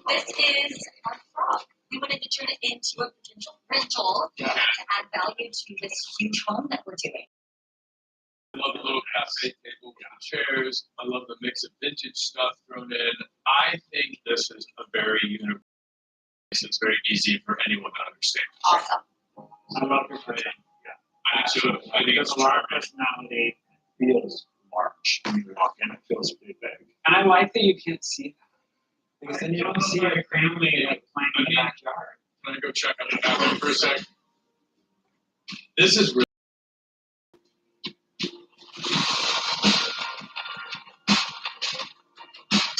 This is our frog. We wanted to turn it into a potential rental to add value to this huge home that we're doing. I love the little cafe table with the chairs. I love the mix of vintage stuff thrown in. I think this is a very universal. It's very easy for anyone to understand. Awesome. I love your phrasing. I do. I think it's a lot of charming. personality. Feels large when you walk in. It feels pretty big. And I like that you can't see that. Because then you don't see your family like playing in the backyard. I'm gonna go check out the bathroom for a sec. This is really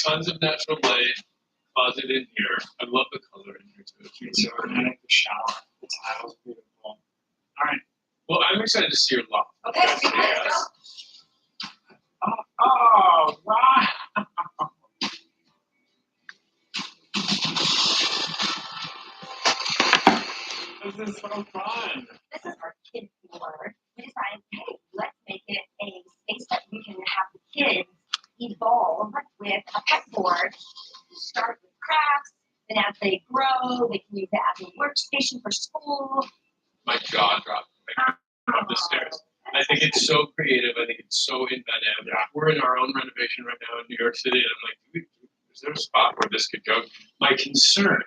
tons of natural light, closet in here. I love the color in here too. It's so organic. The shower. The tile's beautiful. All right. Well, I'm excited to see your loft. Okay, let's go. Oh, wow. This is so fun. This is our kid floor. We decided, hey, let's make it a space that we can have the kids evolve with a pet board. Start with crafts, and as they grow, they can use it as a workstation for school. My jaw dropped up the stairs. I think it's so creative. I think it's so inventive. Yeah. We're in our own renovation right now in New York City, and I'm like, is there a spot where this could go? My concern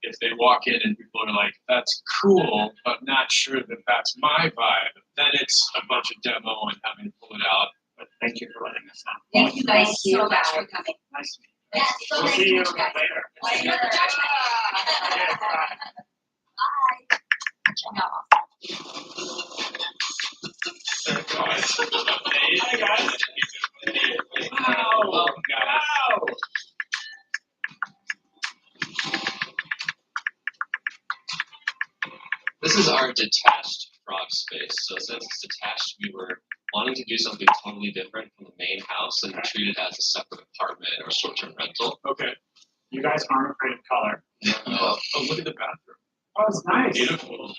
is they walk in and people are like, that's cool, but not sure that that's my vibe. Then it's a bunch of demo and having to pull it out. But thank you for letting us know. Thank you guys so much for coming. Nice to meet you. Yes, so We'll nice see to you meet you guys. later. Later. Yeah, bye. Bye. Hey guys. Wow. Welcome, guys. Wow. This is our detached frog space. So since it's detached, we were wanting to do something totally different from the main house and treat it as a separate apartment or short-term rental. Okay. You guys aren't afraid of color. Oh, look at the bathroom. Oh, it's nice. Beautiful.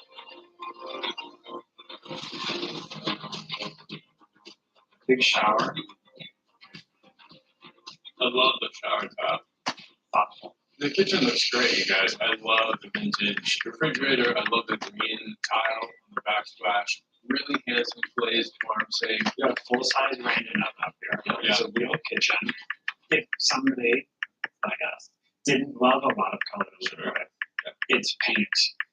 Big shower. I love the shower top. Thoughtful. The kitchen looks great, you guys. I love the vintage refrigerator. I love the green tile on the backsplash. Really handsome glazed farm safe. You have full-size range up here. Yeah. It's a real kitchen. If somebody like us didn't love a lot of color to live with, it's paint.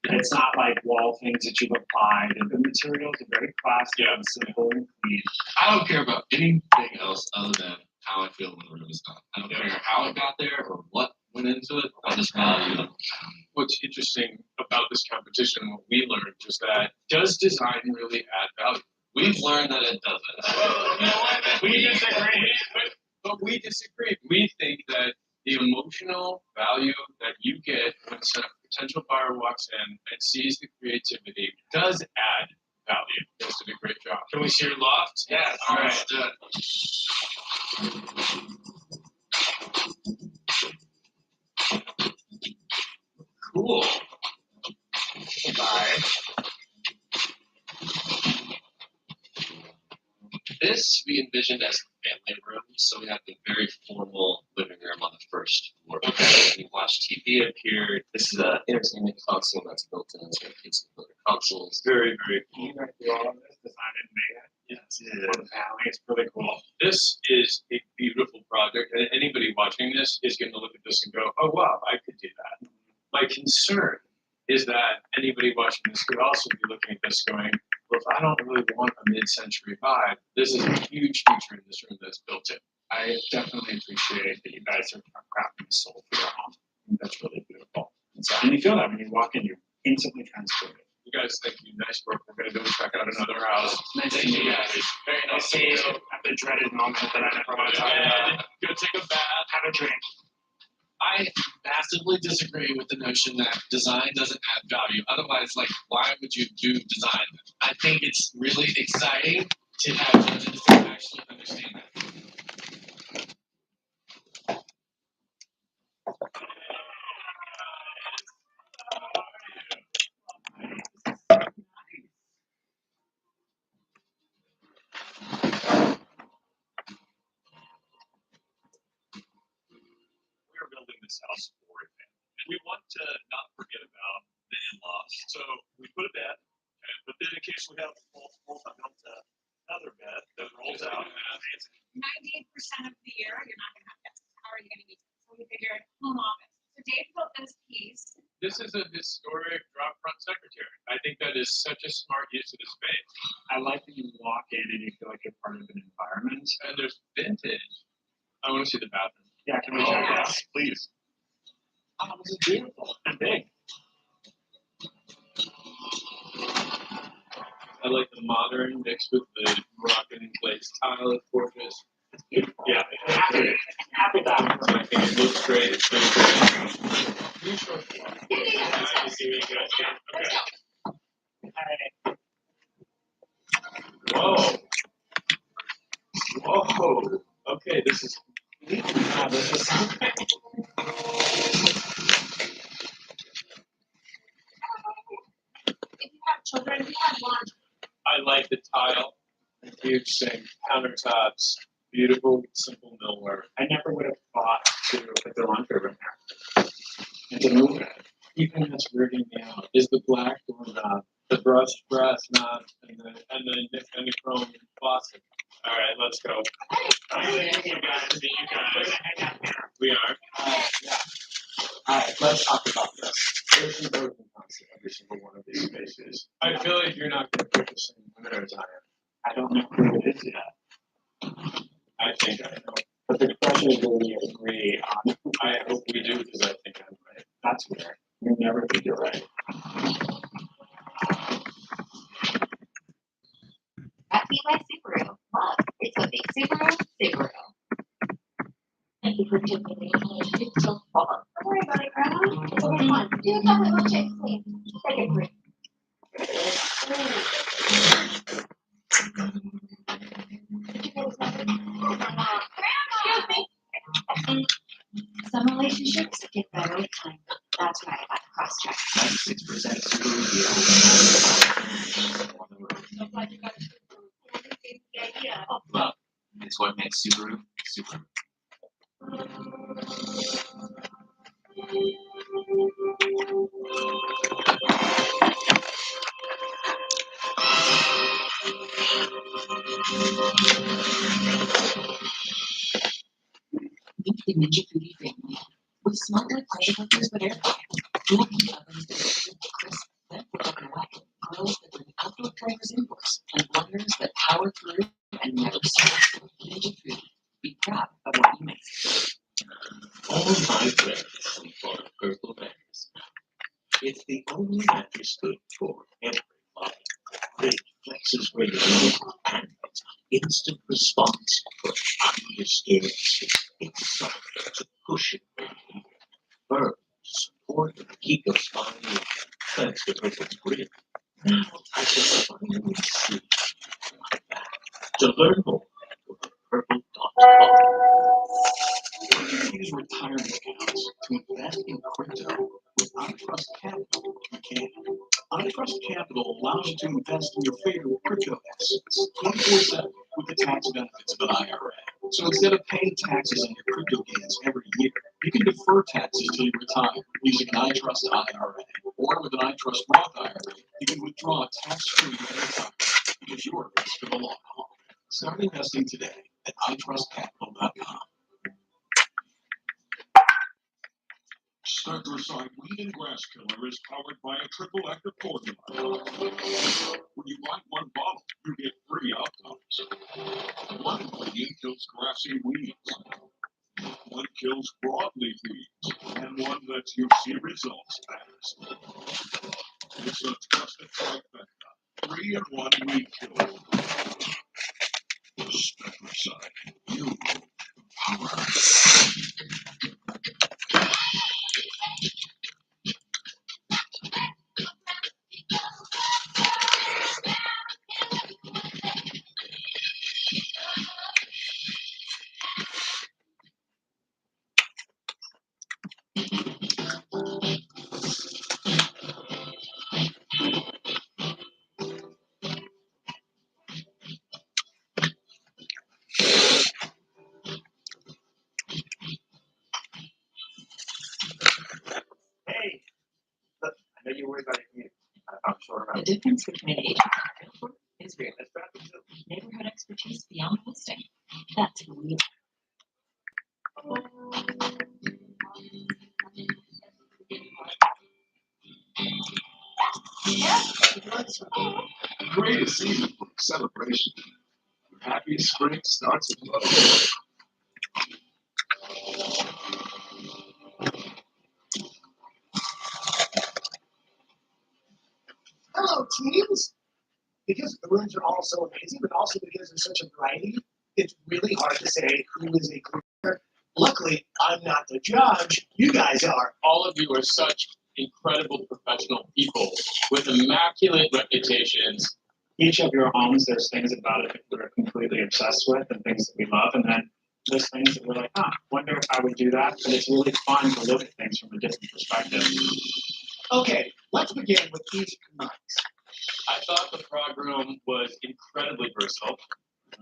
It's not like wall things that you've applied. And the materials are very classy and simple and clean. I don't care about anything else other than how I feel when the room is done. I don't care how it got there or what went into it. I just value it. What's interesting about this competition, what we learned was that does design really add value? We've learned that it doesn't. We disagree. But we disagree. We think that the emotional value that you get when a potential buyer walks in and sees the creativity does add value. You guys did a great job. Can we see your loft? Yeah, All right. let's do it. Cool. Bye. This we envisioned as a family room, so we have the very formal living room on the first floor. You watch TV up here. This is an entertainment console that's built in, so kids can play their consoles. Very, very cool. You guys do all of this design and made it. Yes. For the family. It's really cool. This is a beautiful project, and anybody watching this is going to look at this and go, oh, wow, I could do that. My concern is that anybody watching this could also be looking at this going, well, if I don't really want a mid-century vibe, this is a huge feature in this room that's built in. I definitely appreciate that you guys are crafting the soul for your home. I think that's really beautiful. And you feel that when you walk in, you're instantly transported. You guys, thank you. Nice work. We're going to go check out another house. Nice to Thank meet you you. guys. Very I'll nice to see meet you you. at the dreaded moment that I never want to talk about. Go take a bath. Have a drink. I massively disagree with the notion that design doesn't add value. Otherwise, like, why would you do design? I think it's really exciting to have judges that actually understand that. We're building this house for a family. and we want to not forget about the in-laws. So we put a bed, okay, but then in case we have multiple, I built another bed that rolls out. 98% of the year, you're not going to have guests. How are you going to use it? So we figured home office. So Dave built this piece. This is a historic drop front secretary. I think that is such a smart use of the space. I like that you walk in and you feel like you're part of an environment. And there's vintage. I want to see the bathroom. Yeah, can we check it out? Yes, please. Oh, this is beautiful and big. I like the modern mixed with the rock and glaze tile. It's gorgeous. It's beautiful. Yeah. Happy bathroom. I think it looks great. It's really great. You sure? Nice to see you guys. Yeah. Okay. Hey. Whoa. Whoa. Okay, this is. Wow, this is If you have children, we have laundry. I like the tile. The huge sink, countertops, beautiful, simple millwork. I never would have thought to put the laundry room there. And to move it. Even that's weirding me out is the black door knob, the brushed brass knob, and the chrome faucet. All right, let's go. Thank you guys. See you guys. Hang out here. We are. Yeah. Alright, let's talk about this. There's an open concept every single one of these spaces. I feel like you're not going to put the same winner as I am. I don't know who it is yet. I think I know. But the question is, will we agree on? I hope we do because I think I'm right. That's weird. You never think you're right. That be my Subaru. Love. It's a big Subaru. Thank you for taking me. It's so fun. Don't worry about it, Grandma. It'll be fun. Do a chocolate milkshake, please. Take it free. Did you guys know that? Grandma! Some relationships get better with time. That's why I got cross-check. 96% Subaru Looks like you got a Subaru. The idea. Love. It's what makes Subaru Subaru. Meet the Ninja Foodie family. With smaller pressure cookers but air fryer, bulky ovens that are crisp, then flip and wet, grills that bring outdoor flavors indoors, and blenders that power through and never stop. Ninja Foodie. Be proud of what you make. All my friends sleep on purple mattress. It's the only mattress good for everybody. It flexes where you need and it's instant response for obvious skin. It's soft to cushion where you need it. Firm to support and keep your spine in. Thanks to Purple's grip. Now I can finally sleep like that. To learn more, go to purple.com. Use retirement accounts to invest in crypto with iTrust Capital. You can. iTrust Capital allows you to invest in your favorite crypto assets 24/7 with the tax benefits of an IRA. So instead of paying taxes on your crypto gains every year, you can defer taxes till you retire using an iTrust IRA. Or with an iTrust Roth IRA, you can withdraw tax-free at retirement because you are rich for the long haul. Start investing today at iTrustCapital.com. Spectricide Weed and Grass Killer is powered by a triple active formula. When you buy one bottle, you get 3 outcomes. One ingredient kills grassy weeds. One kills broadleaf weeds. And one lets you see results fast. It's a trusted trifecta. 3-in-1 weed killer. Spectricide. You power. worried about it. I'm sure The about it. difference between an agent and a realtor is real. That's traffic too. Neighborhood expertise beyond listing. That's real. Greatest season for celebration. Happiest spring starts with love. Hello, teams. Because the rooms are all so amazing, but also because there's such a variety, it's really hard to say who is a cleaner. Luckily, I'm not the judge. You guys are. All of you are such incredible professional people with immaculate reputations. Each of your homes, there's things about it that we're completely obsessed with and things that we love. And then there's things that we're like, wonder if I would do that. But it's really fun to look at things from a different perspective. Okay, let's begin with each command. I thought the frog room was incredibly versatile.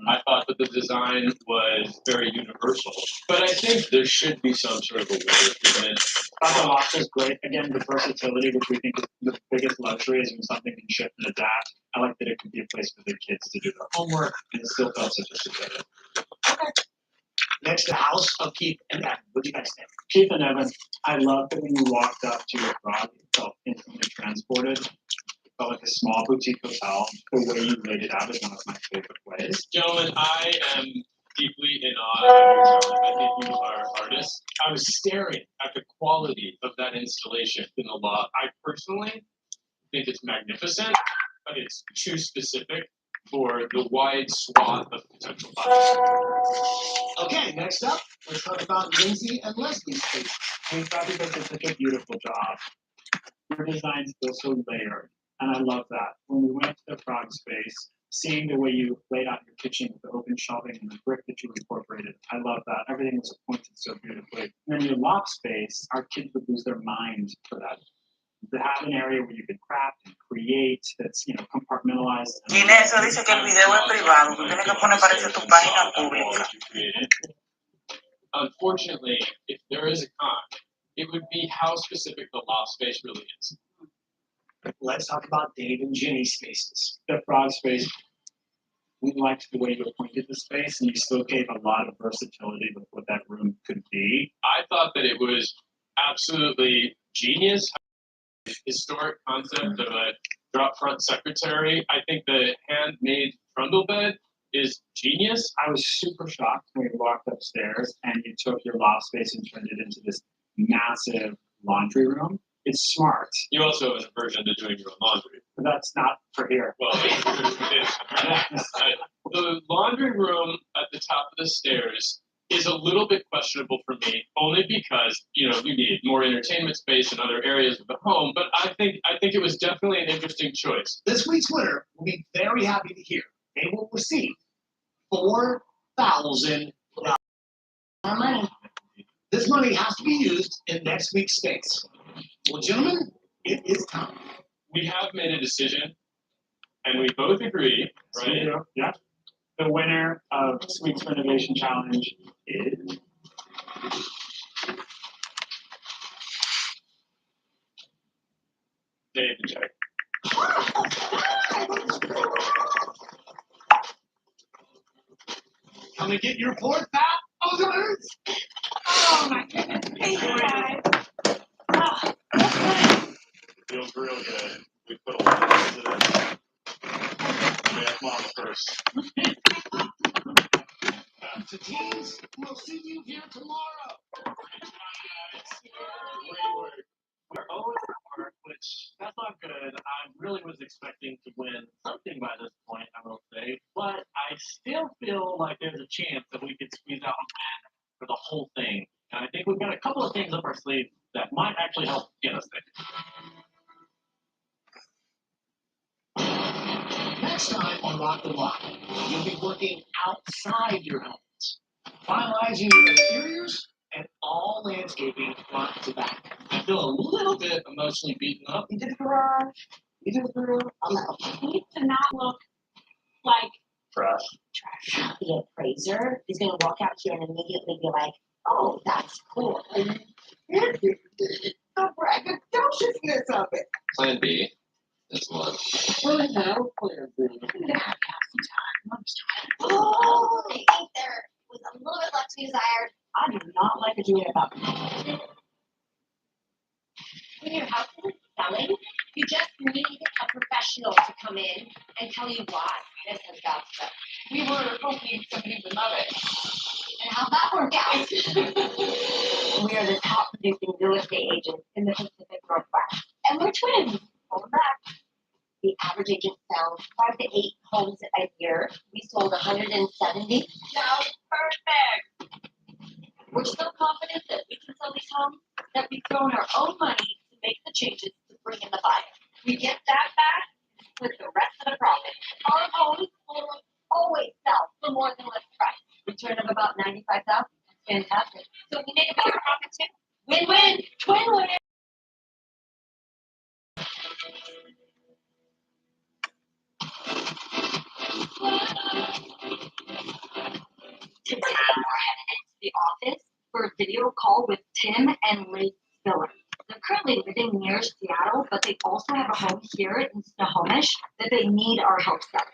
I thought that the design was very universal, but I think there should be some sort of a order to it. I thought the loft is great. Again, the versatility, which we think is the biggest luxury, is when something can shift and adapt. I like that it could be a place for the kids to do their homework and it still felt sophisticated. Next, the house of Keith and Evan. What do you guys think? Keith and Evan, I loved that when you walked up to your frog, you felt instantly transported. It felt like a small boutique hotel. The way you laid it out is one of my favorite ways. Gentlemen, I am deeply in awe of your talent. I think you are artists. I was staring at the quality of that installation in the loft. I personally think it's magnificent, but it's too specific for the wide swath of potential buyers. Okay, next up, let's talk about Lindsay and Leslie's space. I mean, Fabi does such a beautiful job. Your designs feel so layered, and I love that. When we went to the frog space, seeing the way you laid out your kitchen with the open shelving and the brick that you incorporated, I love that. Everything was appointed so beautifully. And then your loft space, our kids would lose their mind for that. To have an area where you can craft and create that's, compartmentalized. Dile eso, dice que el video es privado. Tú tienes que poner parece tu página pública. Unfortunately, if there is a con, it would be how specific the loft space really is. Let's talk about Dave and Jenny's spaces. The frog space, we liked the way you appointed the space, and you still gave a lot of versatility with what that room could be. I thought that it was absolutely genius. Historic concept of a drop front secretary. I think the handmade trundle bed is genius. I was super shocked when we walked upstairs and you took your loft space and turned it into this massive laundry room. It's smart. You also have an aversion to doing your own laundry. But that's not for here. Well, the laundry room at the top of the stairs is a little bit questionable for me, only because you need more entertainment space in other areas of the home. But I think it was definitely an interesting choice. This week's winner will be very happy to hear they will receive $4,000. Money. This money has to be used in next week's space. Well, gentlemen, it is time. We have made a decision, and we both agree, right? Yeah. The winner of Suites Renovation Challenge is Dave and Jack. Come and get your fourth $4,000. Oh my goodness. Thank you guys. Oh, Feels real good. We put a lot into this. We have mama first. So teams, we'll see you here tomorrow. We're 0-4, which that's not good. I really was expecting to win something by this point, I will say, but I still feel like there's a chance that we could squeeze out a win for the whole thing. And I think we've got a couple of things up our sleeve that might actually help get us there. Next time on Rock the Block, you'll be working outside your homes, finalizing your exteriors and all landscaping front to back. I feel a little bit emotionally beaten up. You did the garage. You did the room. you need to not look like Trash. The appraiser is going to walk out here and immediately be like, oh, that's cool. The braggadociousness of it. Plan B is one. Well, no, plan B. Oh, I think there was a little bit left to be desired. I do not like the Julia about when your house isn't selling, you just need a professional to come in and tell you why this has got stuff. We were hoping somebody would love it. And how'd that work out? We are the top producing real estate agents in the Pacific Northwest. And we're twins. Hold back. The average agent sells 5 to 8 homes a year. We sold 170. Sounds perfect. We're so confident that we can sell these homes that we've thrown our own money to make the changes to bring in the buyer. We get that back with the rest of the profit. Our homes will always sell for more than list price. Return of about $95,000. Fantastic. So we make a better profit too. Win-win. Twin-win. Today, we're headed into the office for a video call with Tim and Liz Spiller. They're currently living near Seattle, but they also have a home here in Snohomish that they need our help selling.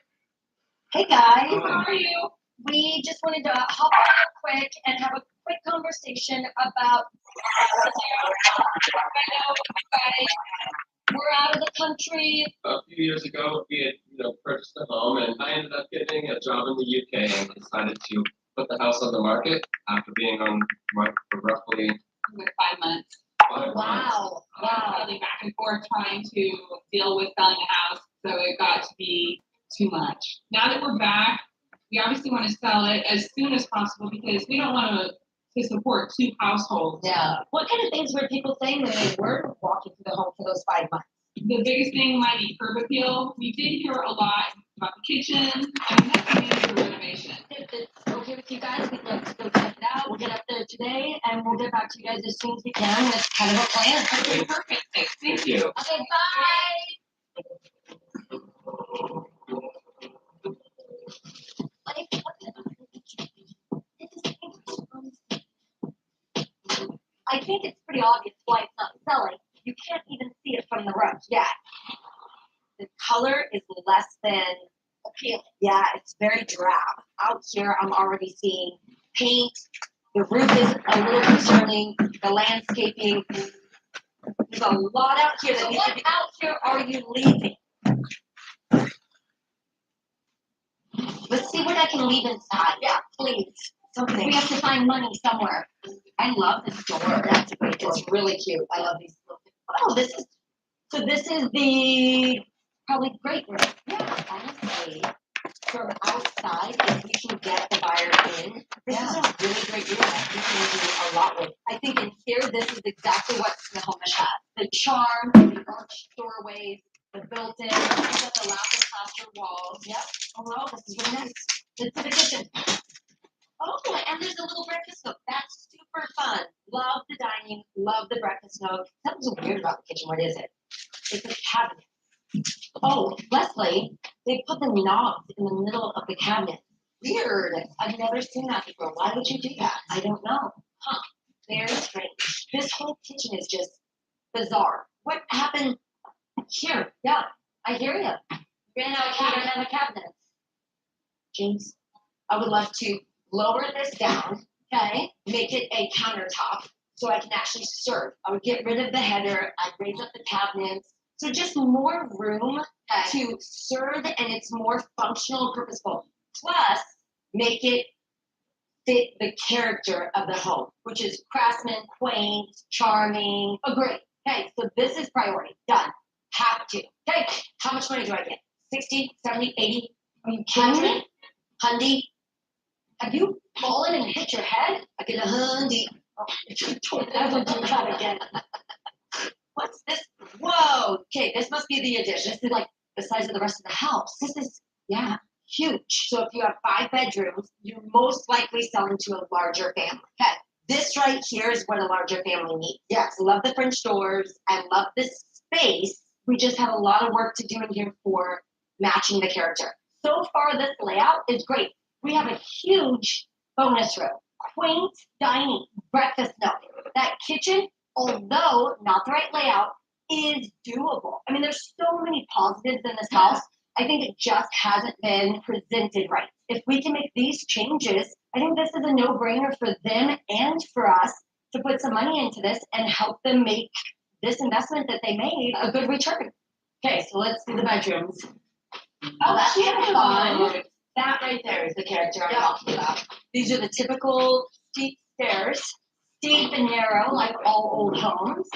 Hey guys, how are you? We just wanted to hop on real quick and have a quick conversation about. I know you guys were out of the country. A few years ago, we had purchased a home, and I ended up getting a job in the UK and decided to put the house on the market after being on the market for roughly 5 months. 5 months. Wow. Really back and forth trying to deal with selling a house, so it got to be too much. Now that we're back, we obviously want to sell it as soon as possible because we don't want to support 2 households. Yeah. What kind of things were people saying when they were walking through the home for those 5 months? The biggest thing might be curb appeal. We did hear a lot about the kitchen and the renovation. If it's okay with you guys, we'd love to go check it out. We'll get up there today and we'll get back to you guys as soon as we can with kind of a plan. Okay, perfect. Thank you. Okay, bye. I think it's pretty obvious why it's not selling. You can't even see it from the road yet. The color is less than appealing. Yeah, it's very drab. Out here, I'm already seeing paint. The roof is a little concerning. The landscaping. There's a lot out here that needs to be. Out here are you leaving? Let's see what I can leave inside. Yeah, please. Something. We have to find money somewhere. I love this door. That's great. It's really cute. I love these little. Oh, this is the probably great room. Yeah, honestly, from outside, if you can get the buyer in, this is a really great room that you can do a lot with. I think in here, this is exactly what Snohomish has. The charm, the arched doorways, the built-in, you've got the laughing plaster walls. Yep. Overall, this is really nice. Let's see the kitchen. Oh, and there's a little breakfast nook. That's super fun. Love the dining, love the breakfast nook. Something's weird about the kitchen. What is it? It's a cabinet. Oh, Leslie, they put the knobs in the middle of the cabinet. Weird. I've never seen that before. Why would you do that? I don't know. Huh. Very strange. This whole kitchen is just bizarre. What happened here? Yeah, I hear you. Ran out of cabinets. James, I would love to lower this down, okay? Make it a countertop so I can actually serve. I would get rid of the header. I'd raise up the cabinets. So just more room to serve, and it's more functional and purposeful. Plus, make it fit the character of the home, which is craftsman, quaint, charming. Oh, great. Okay, so this is priority. Done. Have to. Okay, how much money do I get? 60, 70, 80? Are you kidding me? Hundy? Have you fallen and hit your head? I get a hundy. Oh, don't ever do that again. What's this? Whoa. Okay, this must be the addition. This is like the size of the rest of the house. This is, yeah, huge. So if you have 5 bedrooms, you're most likely selling to a larger family. Okay, this right here is what a larger family needs. Yes, love the French doors. I love this space. We just have a lot of work to do in here for matching the character. So far, this layout is great. We have a huge bonus room, quaint dining, breakfast nook. That kitchen, although not the right layout, is doable. I mean, there's so many positives in this house. I think it just hasn't been presented right. If we can make these changes, I think this is a no-brainer for them and for us to put some money into this and help them make this investment that they made a good return. Okay, so let's do the bedrooms. Oh, that's kind of fun. That right there is the character I'm talking about. These are the typical steep stairs, steep and narrow, like all old homes.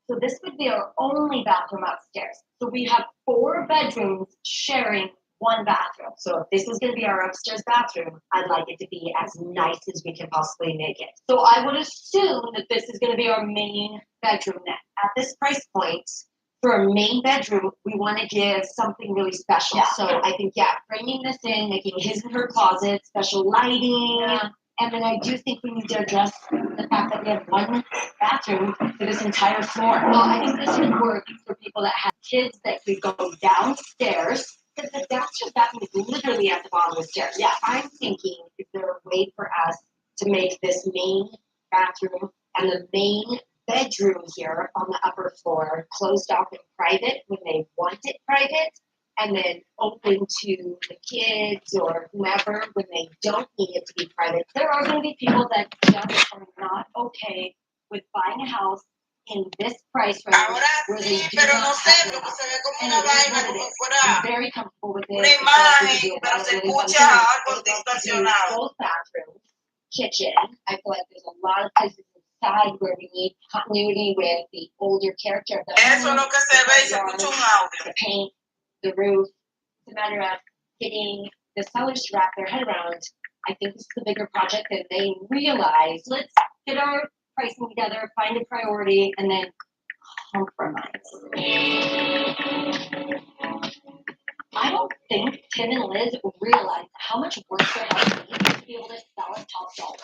So this would be our only bathroom upstairs. So we have 4 bedrooms sharing 1 bathroom. So if this is going to be our upstairs bathroom, I'd like it to be as nice as we can possibly make it. So I would assume that this is going to be our main bedroom then. At this price point, for a main bedroom, we want to give something really special. Yeah. So I think, framing this in, making his and her closet, special lighting. Yeah. And then I do think we need to address the fact that we have 1 bathroom for this entire floor. Well, I think this would work for people that have kids that could go downstairs. Because the downstairs bathroom is literally at the bottom of the stairs. Yeah, I'm thinking, is there a way for us to make this main bathroom and the main bedroom here on the upper floor closed off and private when they want it private, and then open to the kids or whoever when they don't need it to be private? There are going to be people that just are not okay with buying a house in this price range where they do not have a house. And it is what it is. I'm very comfortable with it. Both bathrooms, kitchen. I feel like there's a lot of places inside where we need continuity with the older character of the home, the paint, the roof. It's a matter of getting the sellers to wrap their head around. I think this is a bigger project than they realize. Let's get our pricing together, find a priority, and then compromise. I don't think Tim and Liz realize how much work there has been to be able to sell at top dollar.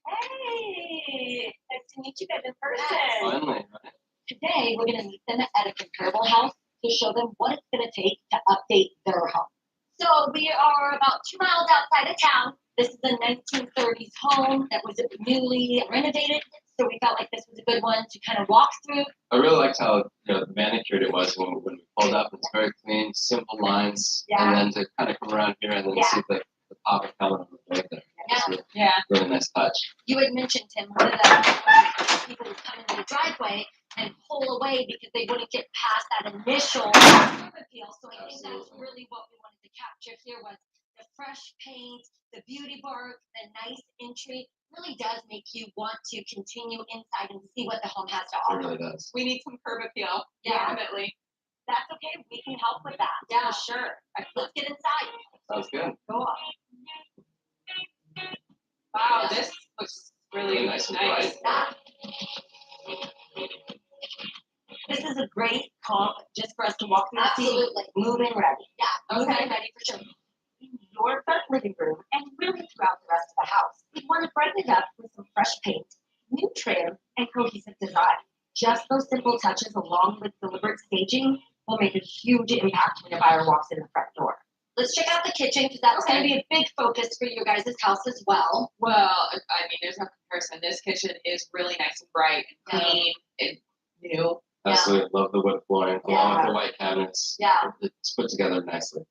Hey, nice to meet you guys in person. Finally, right? Today, we're going to meet them at a comparable house to show them what it's going to take to update their home. So we are about 2 miles outside of town. This is a 1930s home that was newly renovated. So we felt like this was a good one to kind of walk through. I really liked how manicured it was when we pulled up. It's very clean, simple lines, and then to kind of come around here and then see the pop of color on the right there. Yeah. Really nice touch. You had mentioned, Tim, one of the people would come into the driveway and pull away because they wouldn't get past that initial appeal. So I think that's really what we wanted to capture here was the fresh paint, the beauty bark, the nice entry. Really does make you want to continue inside and see what the home has to offer. It really does. We need some curb appeal. Definitely. That's okay. We can help with that. Yeah, sure. Let's get inside. Sounds good. Go on. Wow, this looks really nice. This is a great comp just for us to walk through. Absolutely. Move in ready. Yeah. Move in ready for sure. In your front living room and really throughout the rest of the house, we want to brighten it up with some fresh paint, new trim, and cohesive design. Just those simple touches along with deliberate staging will make a huge impact when a buyer walks in the front door. Let's check out the kitchen because that's going to be a big focus for your guys' house as well. Well, I mean, there's no comparison. This kitchen is really nice and bright and clean and new. Absolutely. Love the wood flooring, along with the white cabinets. Yeah. It's put together nicely.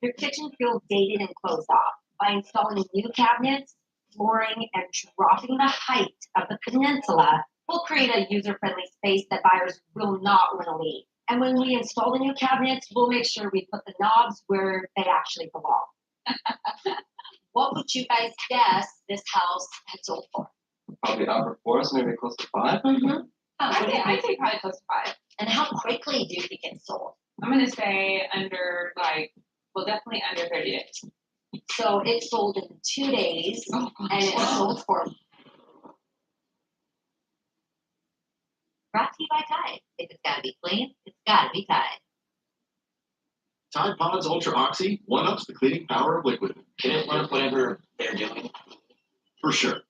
Your kitchen feels dated and closed off. By installing new cabinets, flooring, and dropping the height of the peninsula, we'll create a user-friendly space that buyers will not want to leave. And when we install the new cabinets, we'll make sure we put the knobs where they actually belong. What would you guys guess this house had sold for? Probably upper 4s, maybe close to 5. Mm-hmm. I'd say probably close to 5. And how quickly do you think it sold? I'm going to say definitely under 30 days. So it sold in 2 days, and it sold for brought to you by Tide. If it's got to be clean, it's got to be Tide. Tide Pods Ultra Oxy one-ups the cleaning power of liquid. Can it one up whatever they're doing? For sure.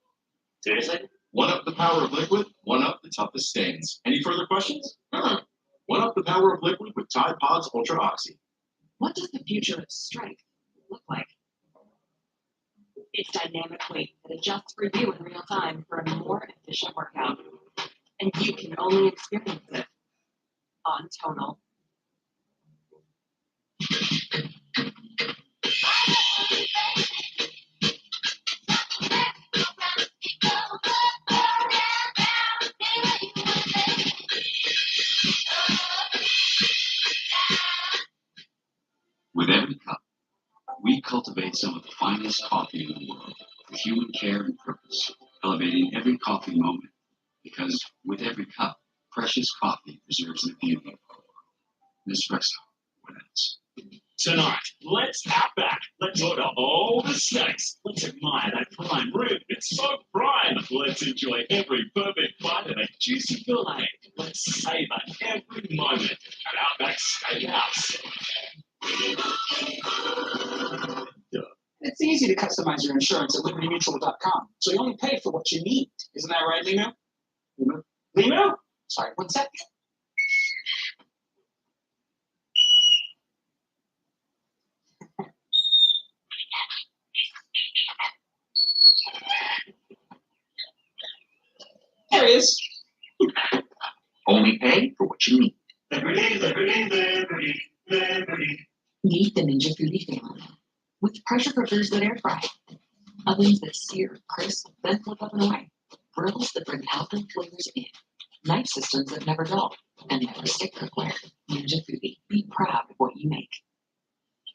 Seriously? One up the power of liquid, one up the toughest stains. Any further questions? One up the power of liquid with Tide Pods Ultra Oxy. What does the future of strength look like? It's dynamic weight that adjusts for you in real time for a more efficient workout. and you can only experience it on Tonal. With every cup, we cultivate some of the finest coffee in the world with human care and purpose, elevating every coffee moment. Because with every cup, precious coffee preserves the beauty. Nespresso, what else? Tonight, let's tap back. Let's order all the snacks. Let's admire that prime rib. It's so prime. Let's enjoy every perfect bite of a juicy fillet. Let's savor every moment at Outback Steakhouse. It's easy to customize your insurance at libertymutual.com, so you only pay for what you need. Isn't that right, Lino? Lino? Sorry, one sec. There he is. Only pay for what you need. Liberty, liberty, liberty, liberty. Meet the Ninja Foodie family with pressure cookers that air fry, ovens that sear, crisp, then flip up and away, grills that bring out the flavors in, knife systems that never dull, and never stick cookware. Ninja Foodie, be proud of what you make.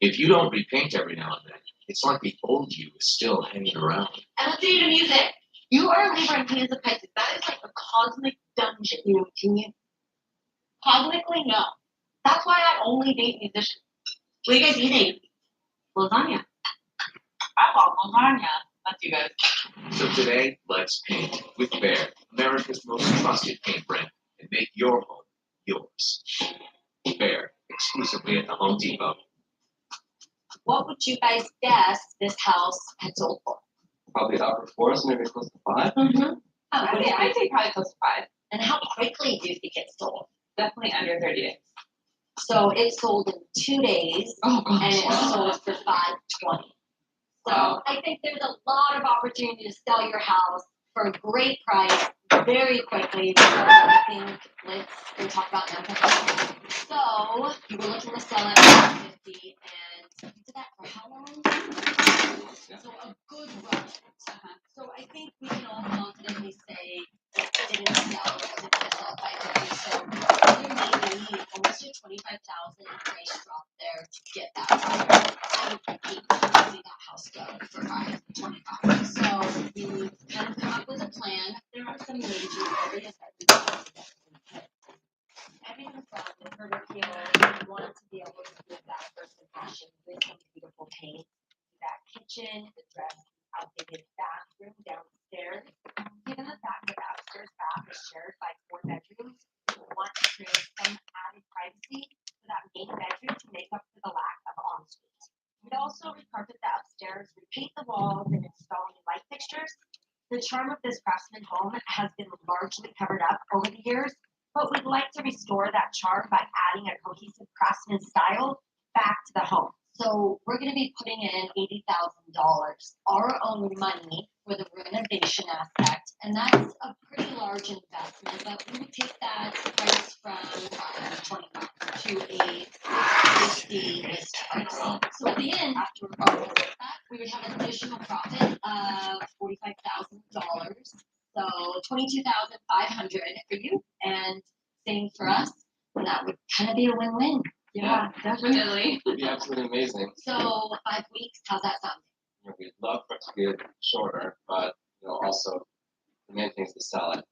If you don't repaint every now and then, it's like the old you is still hanging around. And let's do the music. You are a Libra in Hands of Pisces. That is like a cosmic dungeon. You know, can you? Cosmically, no. That's why I only date musicians. What are you guys eating? Lasagna. I love lasagna. That's you guys. So today, let's paint with Bear, America's most trusted paint brand, and make your home yours. Bear, exclusively at the Home Depot. What would you guys guess this house had sold for? Probably upper fours, maybe close to 5. Mm-hmm. I'd say probably close to 5. And how quickly do you think it sold? Definitely under 30 days. So it sold in 2 days, Oh, gosh. and it sold for $520. So I think there's a lot of opportunity to sell your house for a great price very quickly. So I think let's go talk about now. So you were looking to sell it at 50, and you did that for how long? So a good run. So I think we can all confidently say it didn't sell. It didn't sell by 50. So you're making almost a 25,000 price drop there to get that price. I would hate to see that house go for 525. So we kind of come up with a plan. There are some major areas that we can everything from the curb appeal, we want to be able to give that first impression with some beautiful paint. That kitchen, address outdated bathroom downstairs. Given the fact that the upstairs bath is shared by 4 bedrooms, we want to create some added privacy for that main bedroom to make up for the lack of ensuite. We'd also recarpet the upstairs, repaint the walls, and install new light fixtures. The charm of this craftsman home has been largely covered up over the years, but we'd like to restore that charm by adding a cohesive craftsman style back to the home. So we're going to be putting in $80,000, our own money for the renovation aspect, and that's a pretty large investment, but we would take that price from 25 to a 50-ish price. So at the end, after we're processing that, we would have an additional profit of $45,000. So $22,500 for you, and same for us, and that would kind of be a win-win. Yeah, definitely. It'd be absolutely amazing. So 5 weeks, how's that sound? You know, we'd love for it to be shorter, but also the main thing is to sell it.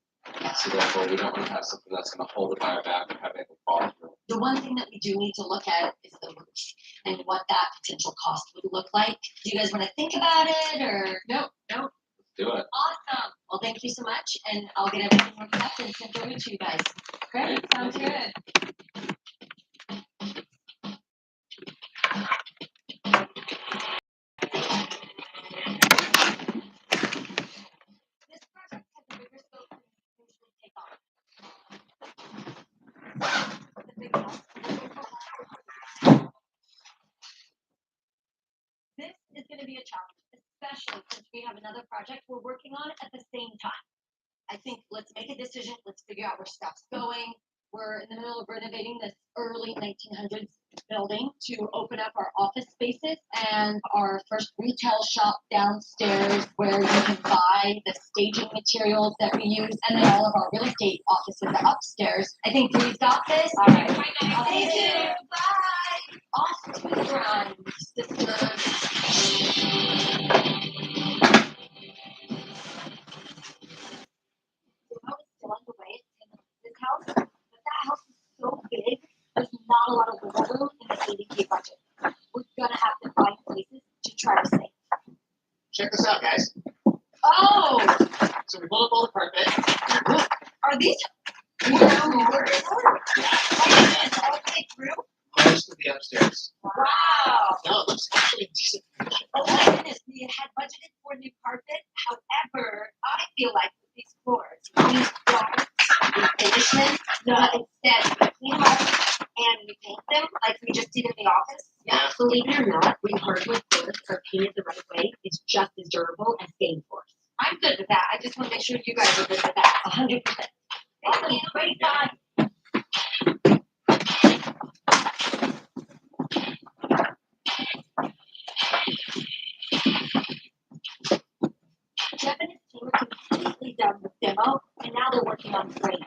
So therefore, we don't want to have something that's going to hold the buyer back and have anything fall through. The one thing that we do need to look at is the roof and what that potential cost would look like. Do you guys want to think about it, or nope? Let's do it. Awesome. Well, thank you so much, and I'll get everything worked up and sent over to you guys. Great. Sounds good. This project has a bigger scope than we usually take on. The big house. This is going to be a challenge, especially since we have another project we're working on at the same time. I think let's make a decision. Let's figure out where stuff's going. We're in the middle of renovating this early 1900s building to open up our office spaces and our first retail shop downstairs where you can buy the staging materials that we use, and then all of our real estate offices upstairs. I think Bree's got this. All right. Thank you. Bye. Off to the grind, sisters. Still underway in this house, but that house is so big, there's not a lot of wiggle room in the 80K budget. We're gonna have to find places to try to save. Check this out, guys. Oh! So we pull up all the carpet. Are these mirrors? It's all the way through? Most of the upstairs. Wow! No, it looks actually decent condition. Oh my goodness, we had budgeted for new carpet. However, I feel like with these floors, these flowers, these finishes, instead we clean them up and we paint them like we just did in the office. Yeah, believe it or not, when hardwood floors are painted the right way, it's just as durable as stain floors. I'm good with that. I just want to make sure you guys are good with that. 100%. Awesome. Great. Bye. Jeff and his team are completely done with demo, and now they're working on frame.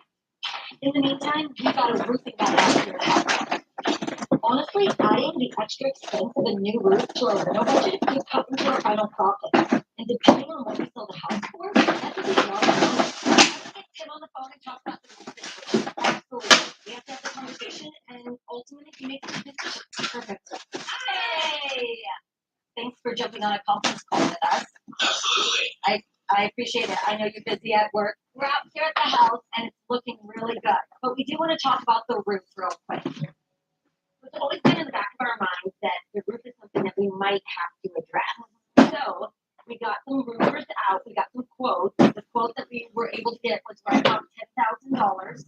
In the meantime, we got a roofing guy out here to help. Honestly, adding the extra expense of a new roof to our rental budget could cut into our final profit. And depending on what we sell the house for, that could be a lot of money. Let's get Tim on the phone and talk about the roof thing. Absolutely. We have to have the conversation, and ultimately he makes the decision. Perfect. Hey! Thanks for jumping on a conference call with us. Absolutely. I appreciate it. I know you're busy at work. We're out here at the house, and it's looking really good. But we do want to talk about the roof real quick. It's always been in the back of our minds that the roof is something that we might have to address. So we got some roofers out. We got some quotes. The quote that we were able to get was right around $10,000.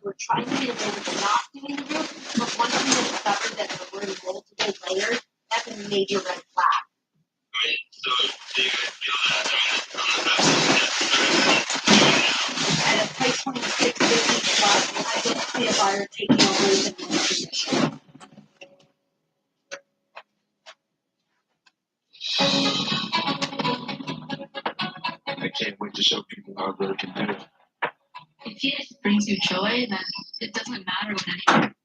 We're trying to get away with not doing the roof, but once we discovered that there were multiple layers, that's a major red flag. Right. So do you guys feel that At a price point of $650 plus, I don't see a buyer taking over even more position. I can't wait to show people how good it can do. If it brings you joy, then it doesn't matter what anyone.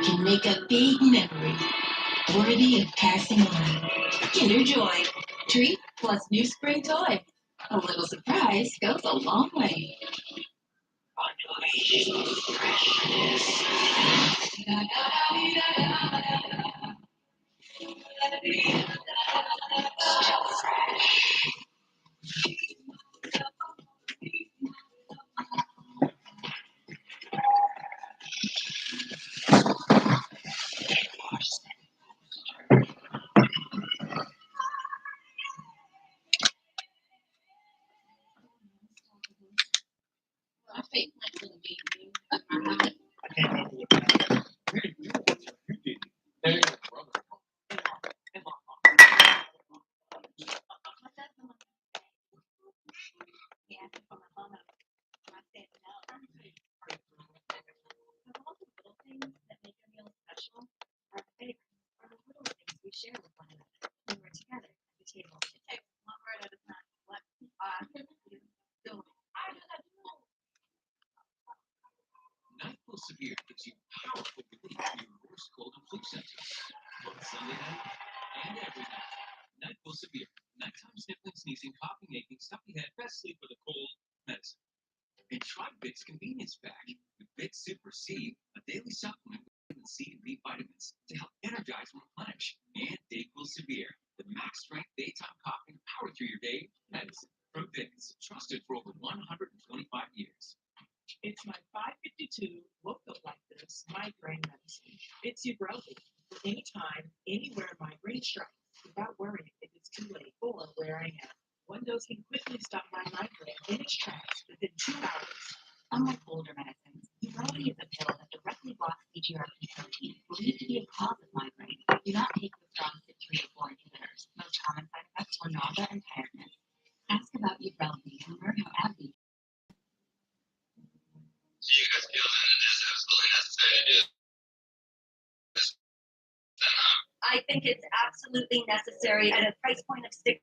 Can make a big memory, worthy of passing on. Kinder Joy, treat plus new spring toy. A little surprise goes a long way. fake like for the baby. Our house. I can't remember what that is. There you go, brother. Yeah, from my phone. I said no. All the little things that make a meal special are favorites. Are the little things we share with one another when we're together at the table. It takes one word at a time. What are you doing? I do that too. NyQuil Severe gives you powerful relief for your worst cold and flu symptoms. Both Sunday night and every night. NyQuil Severe. Nighttime sniffling, sneezing, coughing, aching, stuffy head, best sleep with a cold medicine. And try Vicks Convenience Pack with Vicks Super C, a daily supplement with vitamin C and B vitamins to help energize and replenish. And DayQuil Severe, the max strength daytime coughing power through your day medicine from Vicks, trusted for over 125 years. It's my 552 woke up like this migraine medicine. It's Ubrelvy for anytime, anywhere migraine strikes without worrying if it's too late or where I am. One dose can quickly stop my migraine in its tracks within 2 hours. Unlike older medicines, Ubrelvy is a pill that directly blocks CGRP protein, believed to be a cause of migraine. Do not take the strong CYP3 or 4 inhibitors. Most common side effects are nausea and tiredness. Ask about Ubrelvy and learn how AbbVie. Do you guys feel that it is absolutely necessary to do this? I think it's absolutely necessary at a price point of $650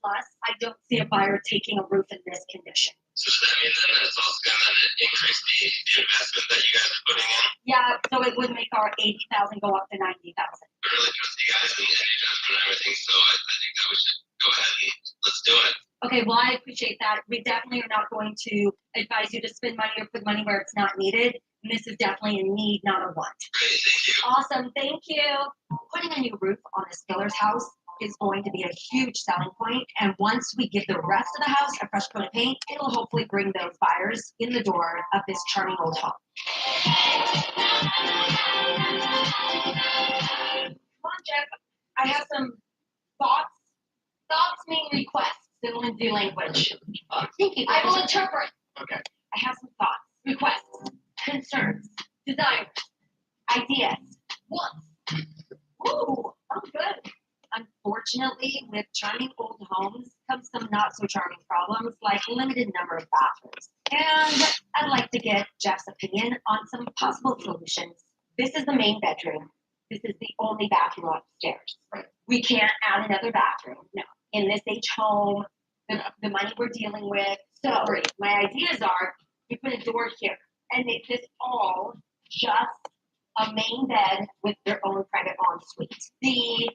plus. I don't see a buyer taking a roof in this condition. So does that mean then that it's also going to increase the investment that you guys are putting in? Yeah, so it would make our $80,000 go up to $90,000. I really trust you guys and your judgment and everything, so I think that we should go ahead and let's do it. Okay, well, I appreciate that. We definitely are not going to advise you to spend money or put money where it's not needed. And this is definitely a need, not a want. Great, thank you. Awesome, thank you. Putting a new roof on a Skiller's house is going to be a huge selling point. And once we give the rest of the house a fresh coat of paint, it'll hopefully bring those buyers in the door of this charming old home. Come on, Jeff. I have some thoughts. Thoughts mean requests in Lindsay language. Thank you. I will interpret. Okay. I have some thoughts, requests, concerns, desires, ideas, wants. Ooh, I'm good. Unfortunately, with charming old homes comes some not so charming problems like limited number of bathrooms. And I'd like to get Jeff's opinion on some possible solutions. This is the main bedroom. This is the only bathroom upstairs. Right. We can't add another bathroom. No. In this age home, the money we're dealing with. So my ideas are we put a door here and make this all just a main bed with their own private ensuite. The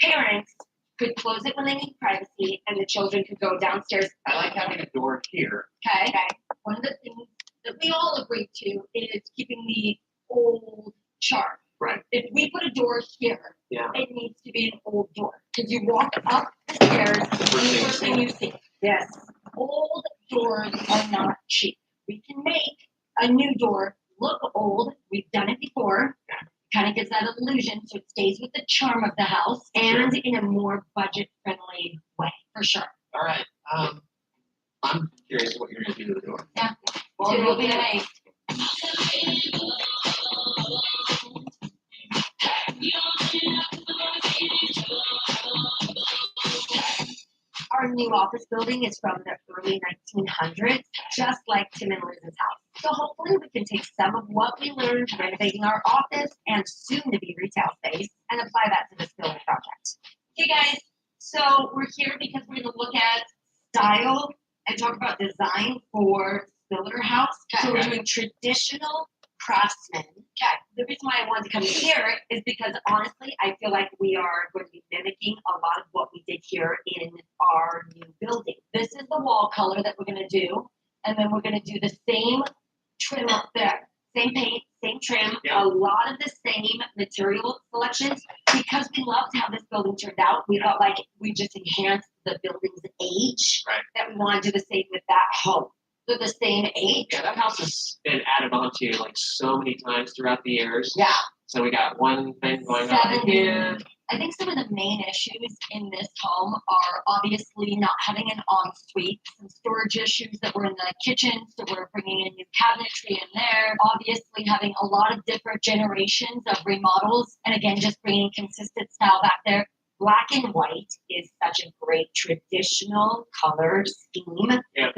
parents could close it when they need privacy and the children could go downstairs. I like having a door here. Okay. One of the things that we all agreed to is keeping the old charm. Right. If we put a door here, Yeah. it needs to be an old door. Because you walk up the stairs, and the first thing you see. Yes. Old doors are not cheap. We can make a new door look old. We've done it before. Kind of gives that illusion so it stays with the charm of the house and in a more budget-friendly way, for sure. All right. I'm curious what you're going to do to the door. Yeah. Well, it will be nice. Our new office building is from the early 1900s, just like Tim and Liz's house. So hopefully we can take some of what we learned renovating our office and soon-to-be retail space and apply that to this building project. Okay, guys, so we're here because we're going to look at style and talk about design for Spiller House. Okay. So we're doing traditional craftsman. Okay. The reason why I wanted to come here is because honestly, I feel like we are going to be mimicking a lot of what we did here in our new building. This is the wall color that we're going to do, and then we're going to do the same trim up there, same paint, same trim, a lot of the same material selections. Because we loved how this building turned out, we felt like we just enhanced the building's age. Right. That we want to do the same with that home. So the same age. Yeah, that house has been added on to like so many times throughout the years. Yeah. So we got one thing going on here. I think some of the main issues in this home are obviously not having an ensuite, some storage issues that were in the kitchen, so we're bringing in new cabinetry in there. Obviously having a lot of different generations of remodels, and again, just bringing consistent style back there. Black and white is such a great traditional color scheme. Yeah.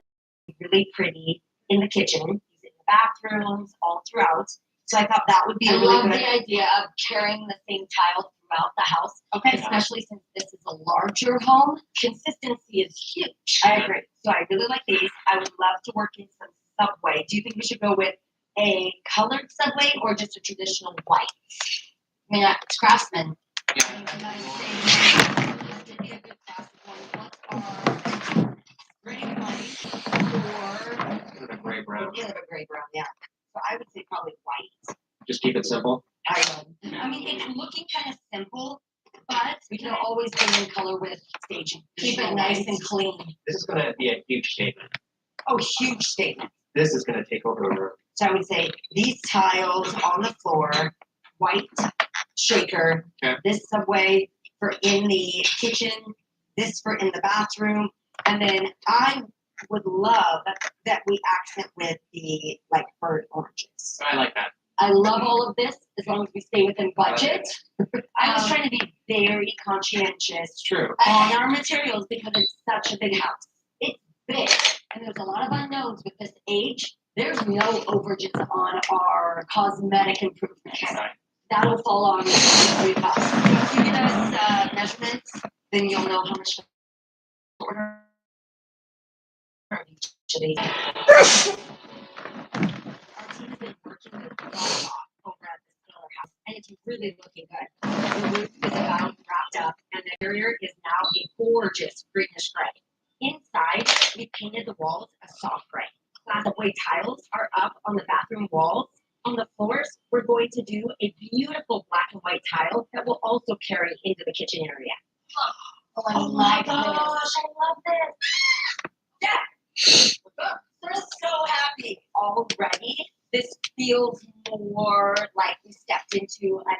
Really pretty in the kitchen, in the bathrooms, all throughout. So I thought that would be I really love good. the idea of carrying the same tile throughout the house. Okay. Especially since this is a larger home. Consistency is huge. I agree. So I really like these. I would love to work in some subway. Do you think we should go with a colored subway or just a traditional white? I mean, it's Craftsman. Gray white or The gray brown. gray brown, yeah. So I would say probably white. Just keep it simple. I mean, it's looking kind of simple, but we can always bring in color with staging. Keep it nice and clean. This is gonna be a huge statement. Oh, huge statement. This is gonna take over the room. So I would say these tiles on the floor, white shaker, Okay. this subway for in the kitchen, this for in the bathroom, and then I would love that we accent with the like burnt oranges. I like that. I love all of this as long as we stay within budget. I was trying to be very conscientious True. on our materials because it's such a big house. It's big, and there's a lot of unknowns with this age. There's no overages on our cosmetic improvements. That will fall on the cost. If you give us measurements, then you'll know how much to order each of these. Our team has been working with a lot over at this Taylor house, and it's really looking good. The roof is about wrapped up, and the interior is now a gorgeous greenish gray. Inside, we painted the walls a soft gray. Subway tiles are up on the bathroom walls. On the floors, we're going to do a beautiful black and white tile that will also carry into the kitchen area. Oh my gosh, I love this. Yeah. We're so happy already. This feels more like we stepped into a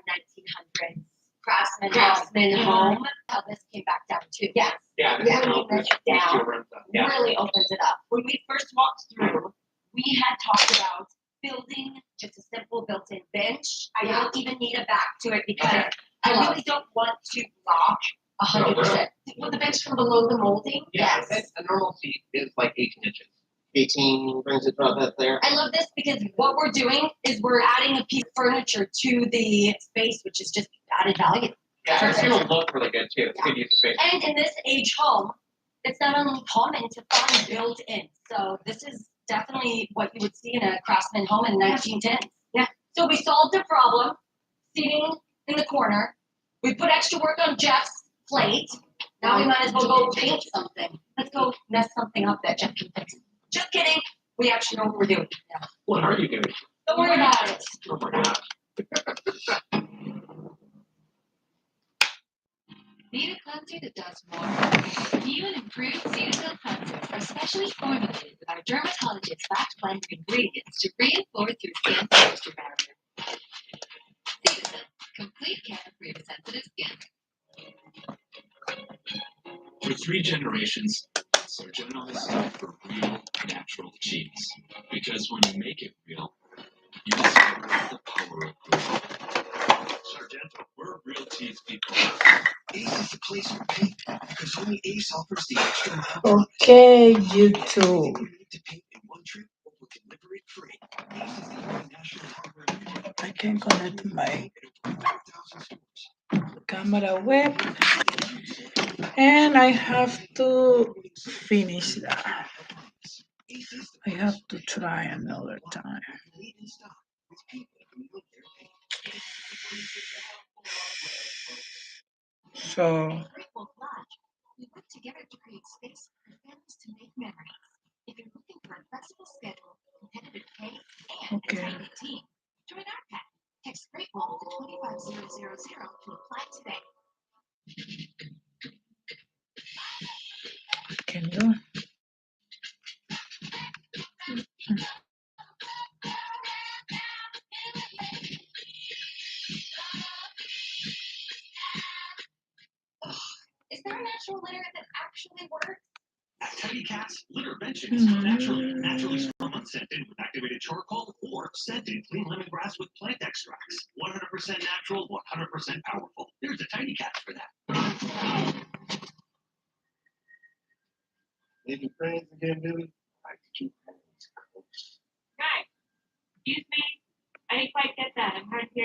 1900s craftsman home. How this came back down too. Yes. Yeah. Really makes it down. Yeah. Really opens it up. When we first walked through, we had talked about building just a simple built-in bench. I don't even need a back to it because I really don't want to block 100%. Will the bench come below the molding? Yes. A normal seat is like 18 inches. 18 brings it about that there. I love this because what we're doing is we're adding a piece of furniture to the space, which is just added value. Yeah, it's gonna look really good too. It's good use of space. And in this age home, it's not uncommon to find built in. So this is definitely what you would see in a craftsman home in the 1910s. Yeah. So we solved the problem, seating in the corner. We put extra work on Jeff's plate. Now we might as well go paint something. Let's go mess something up that Jeff can fix. Just kidding. We actually know what we're doing. Yeah. What are you doing? Don't worry about it. Oh my gosh. Need a cleanser that does more? New and improved Cetaphil cleansers are specially formulated with our dermatologist-backed blend of ingredients to reinforce your skin's moisture barrier. Cetaphil, complete care for your sensitive skin. For 3 generations, Sargento has stood for real, natural cheese. Because when you make it real, you discover the power of real. Sargento, we're real cheese people. Ace is the place for paint because only Ace offers the extra mile. Okay, YouTube. You need to paint in one trip or we'll deliver it free. Ace is the only national hardware. I can connect my camera web and I have to finish that. I have to try another time. So We work together to create space for families to make memories. If you're looking for a flexible schedule, competitive pay, and a tight team, join our pack. Text Great Wall to 25000 to apply today. can do. natural litter that actually works? At Tiny Cats, Littervention is naturally strong unscented with activated charcoal or scented clean lemongrass with plant extracts. 100% natural, 100% powerful. There's a Tiny Cats for that. Making friends again, Billy? I keep friends close. Guys, excuse me. I didn't quite get that. I'm hard to hear.